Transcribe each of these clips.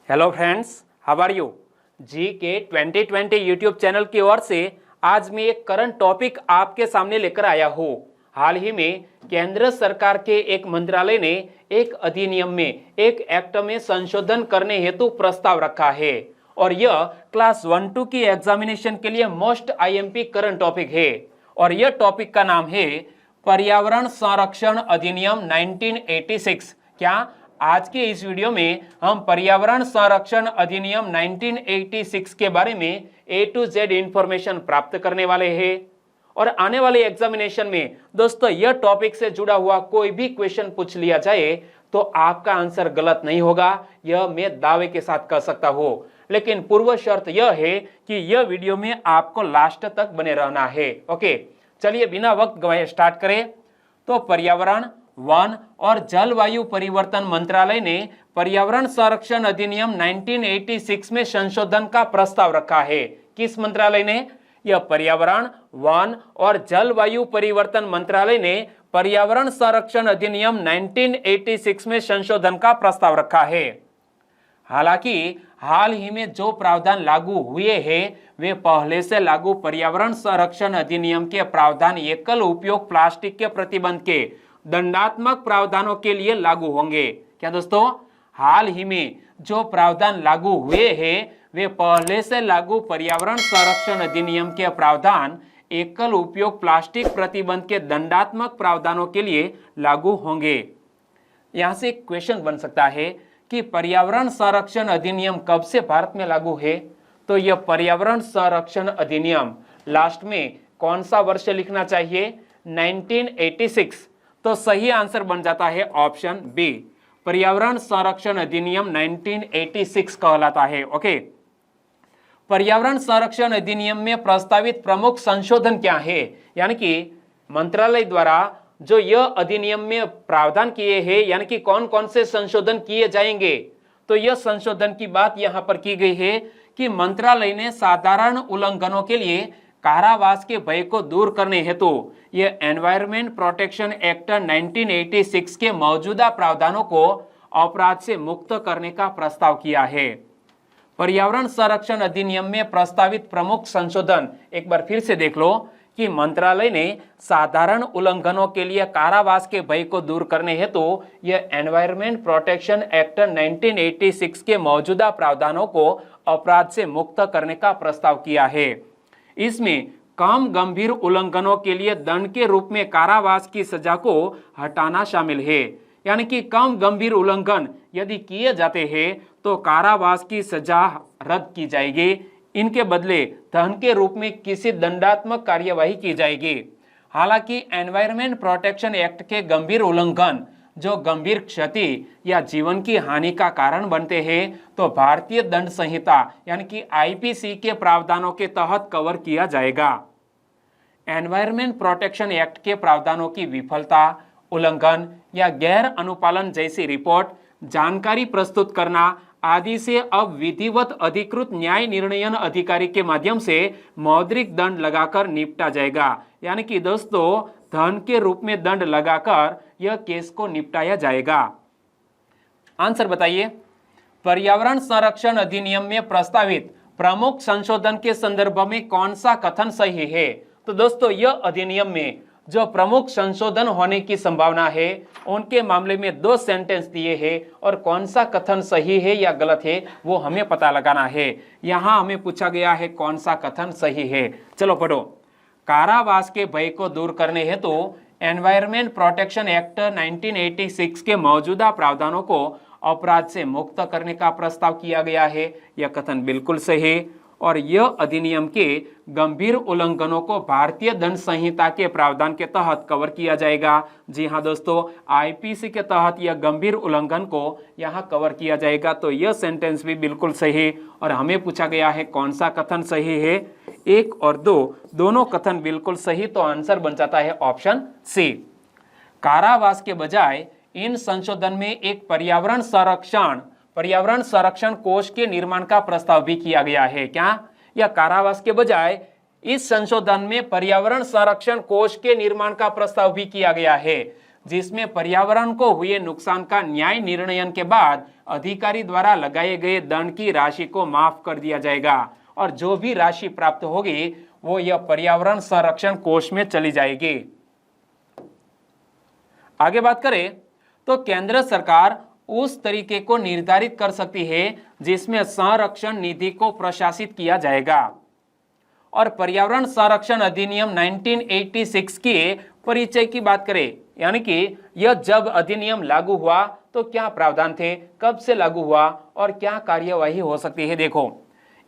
Hello friends, how are you. G K 2020 YouTube channel की ओर से आज मैं एक करंट टॉपिक आपके सामने लेकर आया हूँ। हाल ही में केंद्र सरकार के एक मंत्रालय ने एक अधिनियम में एक एक्ट में संशोधन करने हेतु प्रस्ताव रखा है और यह क्लास 1-2 की एग्जामिनेशन के लिए मोस्ट आईएमपी करंट टॉपिक है और यह टॉपिक का नाम है पर्यावरण संरक्षण अधिनियम 1986। क्या आज के इस वीडियो में हम पर्यावरण संरक्षण अधिनियम 1986 के बारे में A to Z इंफॉर्मेशन प्राप्त करने वाले हैं और आने वाले एग्जामिनेशन में दोस्तों यह टॉपिक से जुड़ा हुआ कोई भी क्वेश्चन पूछ लिया जाए तो आपका आंसर गलत नहीं होगा, यह मैं दावे के साथ कह सकता हूं। लेकिन पूर्व शर्त यह है कि यह वीडियो में आपको लास्ट तक बने रहना है। ओके, चलिए बिना वक्त गवाए स्टार्ट करें। तो पर्यावरण, वन और जलवायु परिवर्तन मंत्रालय ने पर्यावरण संरक्षण अधिनियम 1986 में संशोधन का प्रस्ताव रखा है। किस मंत्रालय ने? यह पर्यावरण, वन और जलवायु परिवर्तन मंत्रालय ने पर्यावरण संरक्षण अधिनियम 1986 में संशोधन का प्रस्ताव रखा है। हालांकि हाल ही में जो प्रावधान लागू हुए हैं वे पहले से लागू पर्यावरण संरक्षण अधिनियम के प्रावधान एकल उपयोग प्लास्टिक के प्रतिबंध के दंडात्मक प्रावधानों के लिए लागू होंगे। क्या दोस्तों? हाल ही में जो प्रावधान लागू हुए हैं वे पहले से लागू पर्यावरण संरक्षण अधिनियम के प्रावधान एकल उपयोग प्लास्टिक प्रतिबंध के दंडात्मक प्रावधानों के लिए लागू होंगे। यहां से एक क्वेश्चन बन सकता है कि पर्यावरण संरक्षण अधिनियम कब से भारत में लागू है? तो यह पर्यावरण संरक्षण अधिनियम लास्ट में कौन सा वर्ष लिखना चाहिए? 1986। तो सही आंसर बन जाता है ऑप्शन बी, पर्यावरण संरक्षण अधिनियम 1986 कहलाता है। ओके, पर्यावरण संरक्षण अधिनियम में प्रस्तावित प्रमुख संशोधन क्या है? यानी कि मंत्रालय द्वारा जो यह अधिनियम में प्रावधान किए हैं, यानी कि कौन कौन से संशोधन किए जाएंगे, तो यह संशोधन की बात यहां पर की गई है कि मंत्रालय ने साधारण उल्लंघनों के लिए कारावास के भय को दूर करने हेतु यह एनवायरमेंट प्रोटेक्शन एक्ट 1986 के मौजूदा प्रावधानों को अपराध से मुक्त करने का प्रस्ताव किया है। पर्यावरण संरक्षण अधिनियम में प्रस्तावित प्रमुख संशोधन एक बार फिर से देख लो कि मंत्रालय ने साधारण उल्लंघनों के लिए कारावास के भय को दूर करने हेतु यह एनवायरमेंट प्रोटेक्शन एक्ट 1986 के मौजूदा प्रावधानों को अपराध से मुक्त करने का प्रस्ताव किया है। इसमें कम गंभीर उल्लंघनों के लिए दंड के रूप में कारावास की सजा को हटाना शामिल है। यानी कि कम गंभीर उल्लंघन यदि किए जाते हैं तो कारावास की सजा रद्द की जाएगी, इनके बदले धन के रूप में किसी दंडात्मक कार्यवाही की जाएगी। हालांकि एनवायरमेंट प्रोटेक्शन एक्ट के गंभीर उल्लंघन जो गंभीर क्षति या जीवन की हानि का कारण बनते हैं तो भारतीय दंड संहिता यानी कि आईपीसी के प्रावधानों के तहत कवर किया जाएगा। एनवायरमेंट प्रोटेक्शन एक्ट के प्रावधानों की विफलता, उल्लंघन या गैर अनुपालन जैसी रिपोर्ट, जानकारी प्रस्तुत करना आदि से अब विधिवत अधिकृत न्याय निर्णयन अधिकारी के माध्यम से मौद्रिक दंड लगाकर निपटा जाएगा। यानी कि दोस्तों धन के रूप में दंड लगाकर यह केस को निपटाया जाएगा। आंसर बताइए, पर्यावरण संरक्षण अधिनियम में प्रस्तावित प्रमुख संशोधन के संदर्भ में कौन सा कथन सही है? तो दोस्तों यह अधिनियम में जो प्रमुख संशोधन होने की संभावना है उनके मामले में दो सेंटेंस दिए हैं और कौन सा कथन सही है या गलत है वो हमें पता लगाना है। यहां हमें पूछा गया है कौन सा कथन सही है। चलो पढ़ो। कारावास के भय को दूर करने हेतु एनवायरमेंट प्रोटेक्शन एक्ट 1986 के मौजूदा प्रावधानों को अपराध से मुक्त करने का प्रस्ताव किया गया है। यह कथन बिल्कुल सही है और यह अधिनियम के गंभीर उल्लंघनों को भारतीय दंड संहिता के प्रावधान के तहत कवर किया जाएगा। जी हाँ दोस्तों, आईपीसी के तहत यह गंभीर उल्लंघन को यहाँ कवर किया जाएगा। तो यह सेंटेंस भी बिल्कुल सही और हमें पूछा गया है कौन सा कथन सही है। 1 और 2 दोनों कथन बिल्कुल सही, तो आंसर बन जाता है ऑप्शन सी। कारावास के बजाय इन संशोधन में एक पर्यावरण संरक्षण कोष के निर्माण का प्रस्ताव भी किया गया है। क्या? या कारावास के बजाय इस संशोधन में पर्यावरण संरक्षण कोष के निर्माण का प्रस्ताव भी किया गया है। जिसमें पर्यावरण को हुए नुकसान का न्याय निर्णयन के बाद अधिकारी द्वारा लगाए गए दंड की राशि को माफ कर दिया जाएगा और जो भी राशि प्राप्त होगी वो यह पर्यावरण संरक्षण कोष में चली जाएगी। आगे बात करें तो केंद्र सरकार उस तरीके को निर्धारित कर सकती है जिसमें संरक्षण निधि को प्रशासित किया जाएगा। और पर्यावरण संरक्षण अधिनियम 1986 के परिचय की बात करें, यानी कि यह जब अधिनियम लागू हुआ तो क्या प्रावधान थे, कब से लागू हुआ और क्या कार्यवाही हो सकती है। देखो,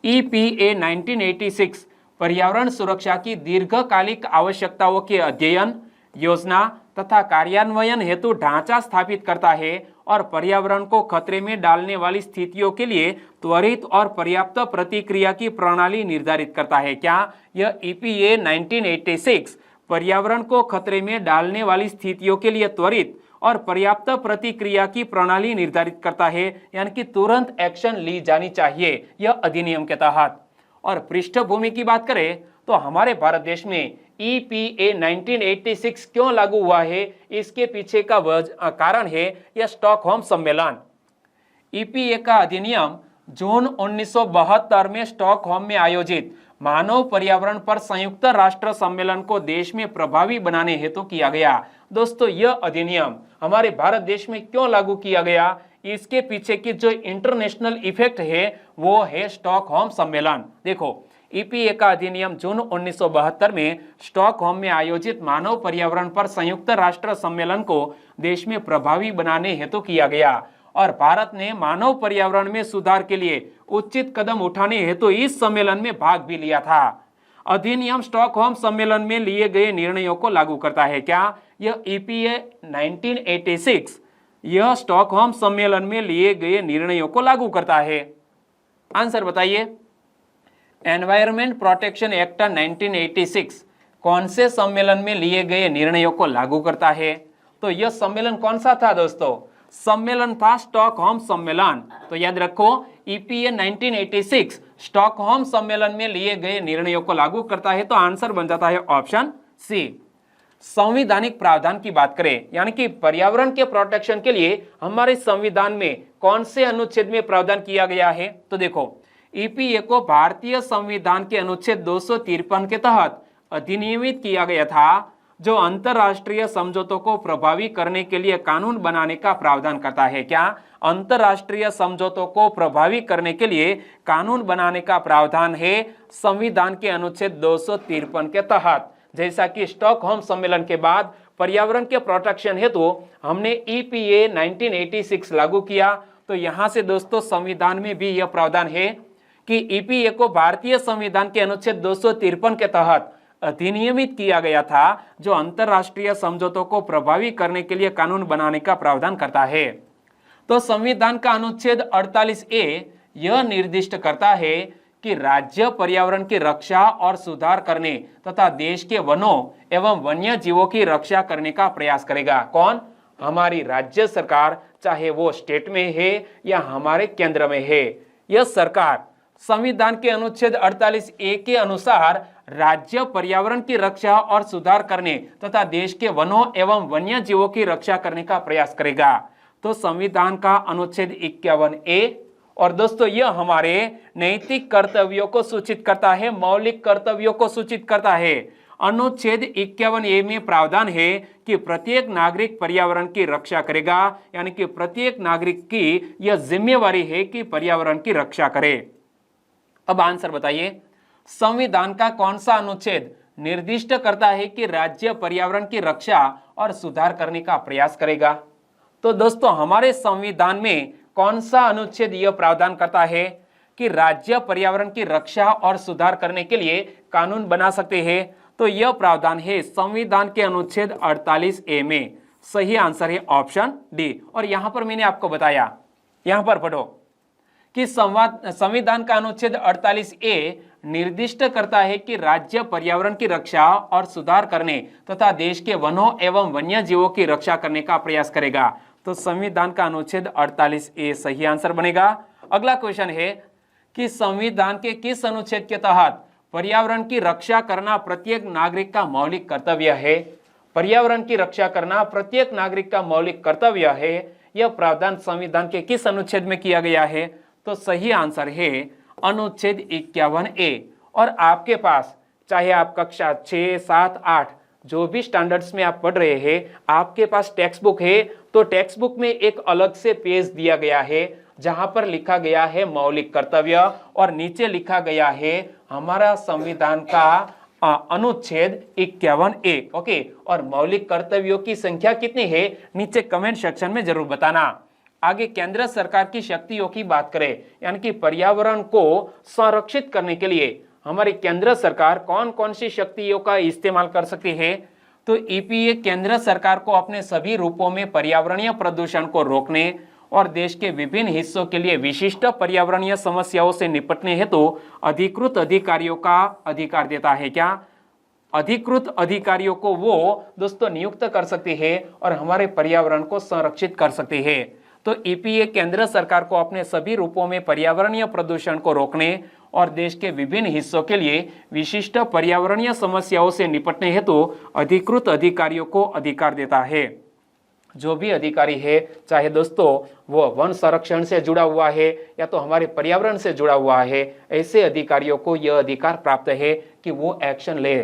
EPA 1986 पर्यावरण सुरक्षा की दीर्घकालिक आवश्यकताओं के अध्ययन, योजना तथा कार्यान्वयन हेतु ढांचा स्थापित करता है और पर्यावरण को खतरे में डालने वाली स्थितियों के लिए त्वरित और पर्याप्त प्रतिक्रिया की प्रणाली निर्धारित करता है। क्या यह EPA 1986 पर्यावरण को खतरे में डालने वाली स्थितियों के लिए त्वरित और पर्याप्त प्रतिक्रिया की प्रणाली निर्धारित करता है, यानी कि तुरंत एक्शन ली जानी चाहिए यह अधिनियम के तहत। और पृष्ठभूमि की बात करें तो हमारे भारत देश में EPA 1986 क्यों लागू हुआ है, इसके पीछे का कारण है यह स्टॉकहोम सम्मेलन। EPA का अधिनियम जून 1972 में स्टॉकहोम में आयोजित मानव पर्यावरण पर संयुक्त राष्ट्र सम्मेलन को देश में प्रभावी बनाने हेतु किया गया। दोस्तों, यह अधिनियम हमारे भारत देश में क्यों लागू किया गया, इसके पीछे की जो इंटरनेशनल इफेक्ट है वो है स्टॉकहोम सम्मेलन। देखो, EPA का अधिनियम जून 1972 में स्टॉकहोम में आयोजित मानव पर्यावरण पर संयुक्त राष्ट्र सम्मेलन को देश में प्रभावी बनाने हेतु किया गया और भारत ने मानव पर्यावरण में सुधार के लिए उचित कदम उठाने हेतु इस सम्मेलन में भाग भी लिया था। अधिनियम स्टॉकहोम सम्मेलन में लिए गए निर्णयों को लागू करता है। क्या यह EPA 1986 यह स्टॉकहोम सम्मेलन में लिए गए निर्णयों को लागू करता है? आंसर बताइए। एनवायरमेंट प्रोटेक्शन एक्ट 1986 कौन से सम्मेलन में लिए गए निर्णयों को लागू करता है? तो यह सम्मेलन कौन सा था दोस्तों? सम्मेलन था स्टॉकहोम सम्मेलन। तो याद रखो, EPA 1986 स्टॉकहोम सम्मेलन में लिए गए निर्णयों को लागू करता है। तो आंसर बन जाता है ऑप्शन सी। संवैधानिक प्रावधान की बात करें, यानी कि पर्यावरण के प्रोटेक्शन के लिए हमारे संविधान में कौन से अनुच्छेद में प्रावधान किया गया है? तो देखो, EPA को भारतीय संविधान के अनुच्छेद 253 के तहत अधिनियमित किया गया था, जो अंतरराष्ट्रीय समझौतों को प्रभावी करने के लिए कानून बनाने का प्रावधान करता है। क्या अंतरराष्ट्रीय समझौतों को प्रभावी करने के लिए कानून बनाने का प्रावधान है संविधान के अनुच्छेद 253 के तहत। जैसा कि स्टॉकहोम सम्मेलन के बाद पर्यावरण के प्रोटेक्शन हेतु हमने EPA 1986 लागू किया, तो यहां से दोस्तों संविधान में भी यह प्रावधान है कि EPA को भारतीय संविधान के अनुच्छेद 253 के तहत अधिनियमित किया गया था, जो अंतरराष्ट्रीय समझौतों को प्रभावी करने के लिए कानून बनाने का प्रावधान करता है। तो संविधान का अनुच्छेद 48A यह निर्दिष्ट करता है कि राज्य पर्यावरण की रक्षा और सुधार करने तथा देश के वनों एवं वन्य जीवों की रक्षा करने का प्रयास करेगा। कौन? हमारी राज्य सरकार, चाहे वो स्टेट में है या हमारे केंद्र में है। यह सरकार संविधान के अनुच्छेद 48A के अनुसार राज्य पर्यावरण की रक्षा और सुधार करने तथा देश के वनों एवं वन्य जीवों की रक्षा करने का प्रयास करेगा। तो संविधान का अनुच्छेद 51A, और दोस्तों यह हमारे नैतिक कर्तव्यों को सूचित करता है, मौलिक कर्तव्यों को सूचित करता है। अनुच्छेद 51A में प्रावधान है कि प्रत्येक नागरिक पर्यावरण की रक्षा करेगा, यानी कि प्रत्येक नागरिक की यह जिम्मेवारी है कि पर्यावरण की रक्षा करे। अब आंसर बताइए, संविधान का कौन सा अनुच्छेद निर्दिष्ट करता है कि राज्य पर्यावरण की रक्षा और सुधार करने का प्रयास करेगा? तो दोस्तों हमारे संविधान में कौन सा अनुच्छेद यह प्रावधान करता है कि राज्य पर्यावरण की रक्षा और सुधार करने के लिए कानून बना सकते हैं? तो यह प्रावधान है संविधान के अनुच्छेद 48A में। सही आंसर है ऑप्शन डी। और यहां पर मैंने आपको बताया, यहां पर पढ़ो कि संविधान का अनुच्छेद 48A निर्दिष्ट करता है कि राज्य पर्यावरण की रक्षा और सुधार करने तथा देश के वनों एवं वन्य जीवों की रक्षा करने का प्रयास करेगा। तो संविधान का अनुच्छेद 48A सही आंसर बनेगा। अगला क्वेश्चन है कि संविधान के किस अनुच्छेद के तहत पर्यावरण की रक्षा करना प्रत्येक नागरिक का मौलिक कर्तव्य है? पर्यावरण की रक्षा करना प्रत्येक नागरिक का मौलिक कर्तव्य है। यह प्रावधान संविधान के किस अनुच्छेद में किया गया है? तो सही आंसर है अनुच्छेद 51A। और आपके पास चाहे आप कक्षा 6, 7, 8 जो भी स्टैंडर्ड्स में आप पढ़ रहे हैं, आपके पास टेक्स्ट बुक है, तो टेक्स्ट बुक में एक अलग से पेज दिया गया है जहां पर लिखा गया है मौलिक कर्तव्य और नीचे लिखा गया है हमारा संविधान का अनुच्छेद 51A। ओके, और मौलिक कर्तव्यों की संख्या कितनी है नीचे कमेंट सेक्शन में जरूर बताना। आगे केंद्र सरकार की शक्तियों की बात करें, यानी कि पर्यावरण को संरक्षित करने के लिए हमारी केंद्र सरकार कौन कौन सी शक्तियों का इस्तेमाल कर सकती है? तो ईपीए केंद्र सरकार को अपने सभी रूपों में पर्यावरणीय प्रदूषण को रोकने और देश के विभिन्न हिस्सों के लिए विशिष्ट पर्यावरणीय समस्याओं से निपटने हेतु अधिकृत अधिकारियों का अधिकार देता है। क्या? अधिकृत अधिकारियों को वो दोस्तों नियुक्त कर सकती है और हमारे पर्यावरण को संरक्षित कर सकती है। तो ईपीए केंद्र सरकार को अपने सभी रूपों में पर्यावरणीय प्रदूषण को रोकने और देश के विभिन्न हिस्सों के लिए विशिष्ट पर्यावरणीय समस्याओं से निपटने हेतु अधिकृत अधिकारियों को अधिकार देता है। जो भी अधिकारी है, चाहे दोस्तों वो वन संरक्षण से जुड़ा हुआ है या तो हमारे पर्यावरण से जुड़ा हुआ है, ऐसे अधिकारियों को यह अधिकार प्राप्त है कि वो एक्शन ले।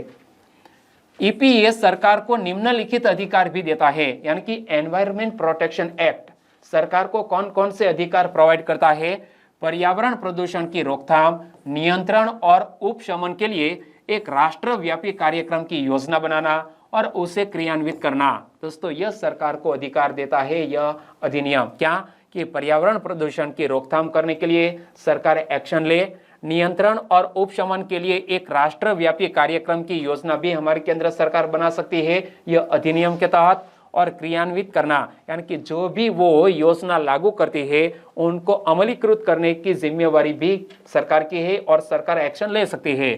ईपीए सरकार को निम्नलिखित अधिकार भी देता है, यानी कि एनवायरमेंट प्रोटेक्शन एक्ट सरकार को कौन कौन से अधिकार प्रोवाइड करता है? पर्यावरण प्रदूषण की रोकथाम, नियंत्रण और उपशमन के लिए एक राष्ट्रव्यापी कार्यक्रम की योजना बनाना और उसे क्रियान्वित करना। दोस्तों यह सरकार को अधिकार देता है यह अधिनियम। क्या? कि पर्यावरण प्रदूषण की रोकथाम करने के लिए सरकार एक्शन ले, नियंत्रण और उपशमन के लिए एक राष्ट्रव्यापी कार्यक्रम की योजना भी हमारी केंद्र सरकार बना सकती है यह अधिनियम के तहत, और क्रियान्वित करना, यानी कि जो भी वो योजना लागू करती है उनको अमलीकृत करने की जिम्मेवारी भी सरकार की है और सरकार एक्शन ले सकती है।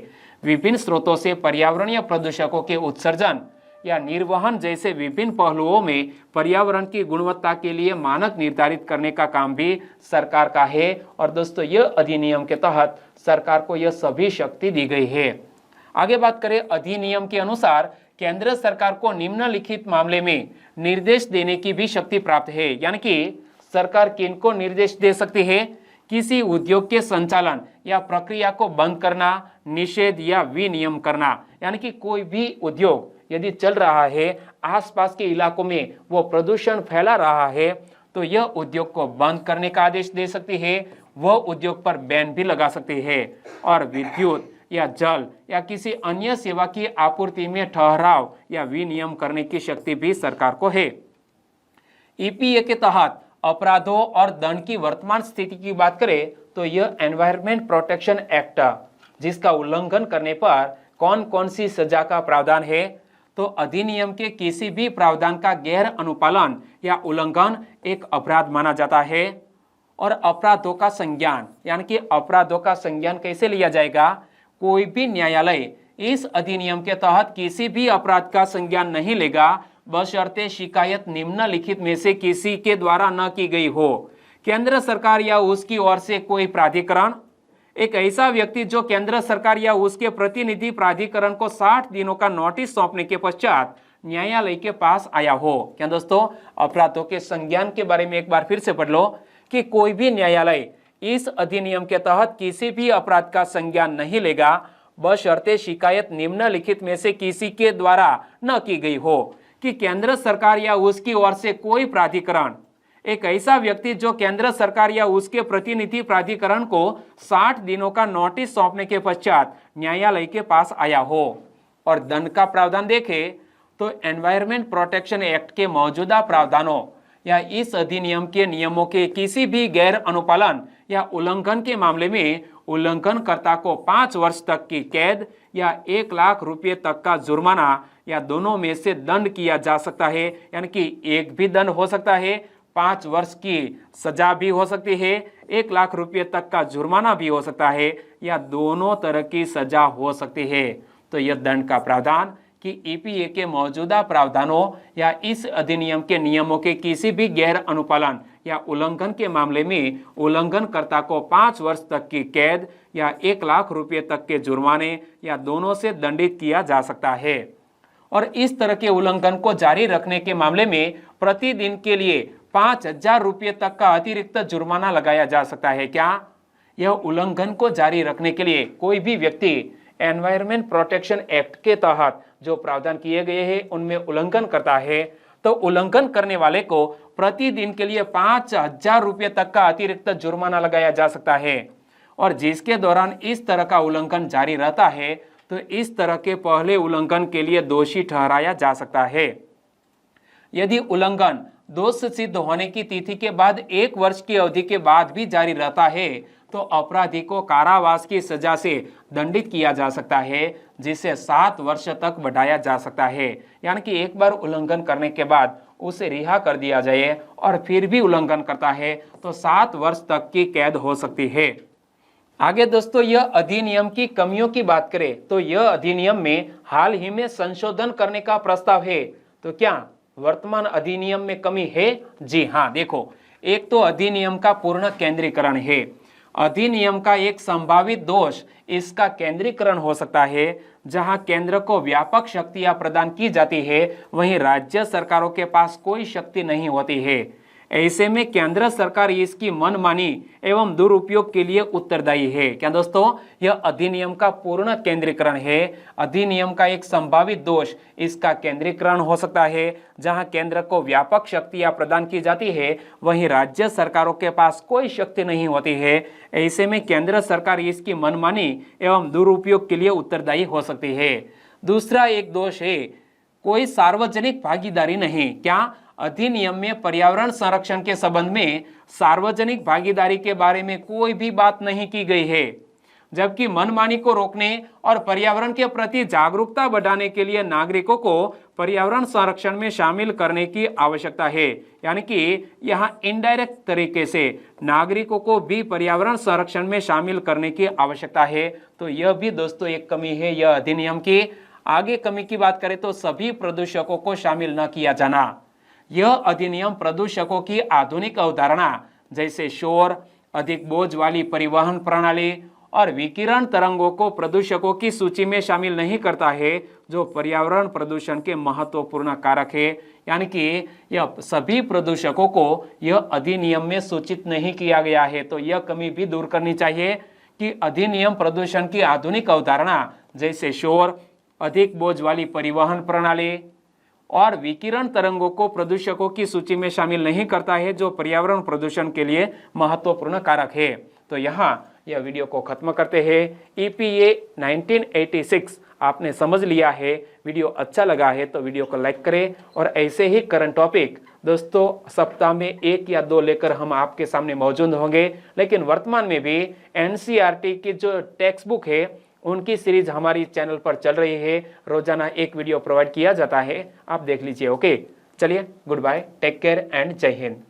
विभिन्न स्रोतों से पर्यावरणीय प्रदूषकों के उत्सर्जन या निर्वहन जैसे विभिन्न पहलुओं में पर्यावरण की गुणवत्ता के लिए मानक निर्धारित करने का काम भी सरकार का है। और दोस्तों यह अधिनियम के तहत सरकार को यह सभी शक्ति दी गई है। आगे बात करें, अधिनियम के अनुसार केंद्र सरकार को निम्नलिखित मामले में निर्देश देने की भी शक्ति प्राप्त है। यानी कि सरकार किनको निर्देश दे सकती है? किसी उद्योग के संचालन या प्रक्रिया को बंद करना, निषेध या विनियम करना, यानी कि कोई भी उद्योग यदि चल रहा है, आसपास के इलाकों में वो प्रदूषण फैला रहा है, तो यह उद्योग को बंद करने का आदेश दे सकती है, वह उद्योग पर बैन भी लगा सकती है। और विद्युत या जल या किसी अन्य सेवा की आपूर्ति में ठहराव या विनियम करने की शक्ति भी सरकार को है। ईपीए के तहत अपराधों और दंड की वर्तमान स्थिति की बात करें तो यह एनवायरमेंट प्रोटेक्शन एक्ट, जिसका उल्लंघन करने पर कौन कौन सी सजा का प्रावधान है? तो अधिनियम के किसी भी प्रावधान का गैर अनुपालन या उल्लंघन एक अपराध माना जाता है। और अपराधों का संज्ञान, यानी कि अपराधों का संज्ञान कैसे लिया जाएगा? कोई भी न्यायालय इस अधिनियम के तहत किसी भी अपराध का संज्ञान नहीं लेगा बशर्ते शिकायत निम्नलिखित में से किसी के द्वारा न की गई हो। केंद्र सरकार या उसकी ओर से कोई प्राधिकरण, एक ऐसा व्यक्ति जो केंद्र सरकार या उसके प्रतिनिधि प्राधिकरण को 60 दिनों का नोटिस सौंपने के पश्चात न्यायालय के पास आया हो। क्या दोस्तों, अपराधों के संज्ञान के बारे में एक बार फिर से पढ़ लो कि कोई भी न्यायालय इस अधिनियम के तहत किसी भी अपराध का संज्ञान नहीं लेगा बशर्ते शिकायत निम्नलिखित में से किसी के द्वारा न की गई हो। कि केंद्र सरकार या उसकी ओर से कोई प्राधिकरण, एक ऐसा व्यक्ति जो केंद्र सरकार या उसके प्रतिनिधि प्राधिकरण को 60 दिनों का नोटिस सौंपने के पश्चात न्यायालय के पास आया हो। और दंड का प्रावधान देखें तो एनवायरमेंट प्रोटेक्शन एक्ट के मौजूदा प्रावधानों या इस अधिनियम के नियमों के किसी भी गैर अनुपालन या उल्लंघन के मामले में उल्लंघनकर्ता को 5 वर्ष तक की कैद या 1 लाख रुपए तक का जुर्माना या दोनों में से दंड किया जा सकता है। यानी कि एक भी दंड हो सकता है, 5 वर्ष की सजा भी हो सकती है, 1 लाख रुपए तक का जुर्माना भी हो सकता है, या दोनों तरह की सजा हो सकती है। तो यह दंड का प्रावधान कि ईपीए के मौजूदा प्रावधानों या इस अधिनियम के नियमों के किसी भी गैर अनुपालन या उल्लंघन के मामले में उल्लंघनकर्ता को 5 वर्ष तक की कैद या 1 लाख रुपए तक के जुर्माने या दोनों से दंडित किया जा सकता है। और इस तरह के उल्लंघन को जारी रखने के मामले में प्रतिदिन के लिए 5,000 रुपये तक का अतिरिक्त जुर्माना लगाया जा सकता है। क्या यह उल्लंघन को जारी रखने के लिए कोई भी व्यक्ति एनवायरमेंट प्रोटेक्शन एक्ट के तहत जो प्रावधान किए गए हैं उनमें उल्लंघन करता है तो उल्लंघन करने वाले को प्रतिदिन के लिए 5,000 रुपये तक का अतिरिक्त जुर्माना लगाया जा सकता है। और जिसके दौरान इस तरह का उल्लंघन जारी रहता है तो इस तरह के पहले उल्लंघन के लिए दोषी ठहराया जा सकता है। यदि उल्लंघन दोष सिद्ध होने की तिथि के बाद 1 वर्ष की अवधि के बाद भी जारी रहता है तो अपराधी को कारावास की सजा से दंडित किया जा सकता है, जिसे 7 वर्ष तक बढ़ाया जा सकता है। यानी कि एक बार उल्लंघन करने के बाद उसे रिहा कर दिया जाए और फिर भी उल्लंघन करता है तो 7 वर्ष तक की कैद हो सकती है। आगे दोस्तों, यह अधिनियम की कमियों की बात करें तो यह अधिनियम में हाल ही में संशोधन करने का प्रस्ताव है। तो क्या वर्तमान अधिनियम में कमी है? जी हाँ, देखो, एक तो अधिनियम का पूर्ण केंद्रीकरण है। अधिनियम का एक संभावित दोष इसका केंद्रीकरण हो सकता है। जहां केंद्र को व्यापक शक्तियां प्रदान की जाती है वहीं राज्य सरकारों के पास कोई शक्ति नहीं होती है। ऐसे में केंद्र सरकार इसकी मनमानी एवं दुरुपयोग के लिए उत्तरदायी है। क्या दोस्तों, यह अधिनियम का पूर्ण केंद्रीकरण है। अधिनियम का एक संभावित दोष इसका केंद्रीकरण हो सकता है। जहां केंद्र को व्यापक शक्तियां प्रदान की जाती है वहीं राज्य सरकारों के पास कोई शक्ति नहीं होती है। ऐसे में केंद्र सरकार इसकी मनमानी एवं दुरुपयोग के लिए उत्तरदायी हो सकती है। दूसरा एक दोष है कोई सार्वजनिक भागीदारी नहीं। क्या अधिनियम में पर्यावरण संरक्षण के संबंध में सार्वजनिक भागीदारी के बारे में कोई भी बात नहीं की गई है, जबकि मनमानी को रोकने और पर्यावरण के प्रति जागरूकता बढ़ाने के लिए नागरिकों को पर्यावरण संरक्षण में शामिल करने की आवश्यकता है। यानी कि यहाँ इनडायरेक्ट तरीके से नागरिकों को भी पर्यावरण संरक्षण में शामिल करने की आवश्यकता है। तो यह भी दोस्तों एक कमी है यह अधिनियम की। आगे कमी की बात करें तो सभी प्रदूषकों को शामिल न किया जाना। यह अधिनियम प्रदूषकों की आधुनिक अवधारणा जैसे शोर, अधिक बोझ वाली परिवहन प्रणाली और विकिरण तरंगों को प्रदूषकों की सूची में शामिल नहीं करता है, जो पर्यावरण प्रदूषण के महत्वपूर्ण कारक है। यानी कि यह सभी प्रदूषकों को यह अधिनियम में सूचित नहीं किया गया है। तो यह कमी भी दूर करनी चाहिए कि अधिनियम प्रदूषण की आधुनिक अवधारणा जैसे शोर, अधिक बोझ वाली परिवहन प्रणाली और विकिरण तरंगों को प्रदूषकों की सूची में शामिल नहीं करता है, जो पर्यावरण प्रदूषण के लिए महत्वपूर्ण कारक है। तो यहाँ यह वीडियो को खत्म करते हैं। EPA 1986 आपने समझ लिया है। वीडियो अच्छा लगा है तो वीडियो को लाइक करें और ऐसे ही करंट टॉपिक दोस्तों सप्ताह में 1 या 2 लेकर हम आपके सामने मौजूद होंगे। लेकिन वर्तमान में भी NCERT की जो टेक्स्ट बुक है उनकी सीरीज हमारी चैनल पर चल रही है। रोजाना एक वीडियो प्रोवाइड किया जाता है, आप देख लीजिए। ओके, चलिए, good bye, take care and जय हिंद।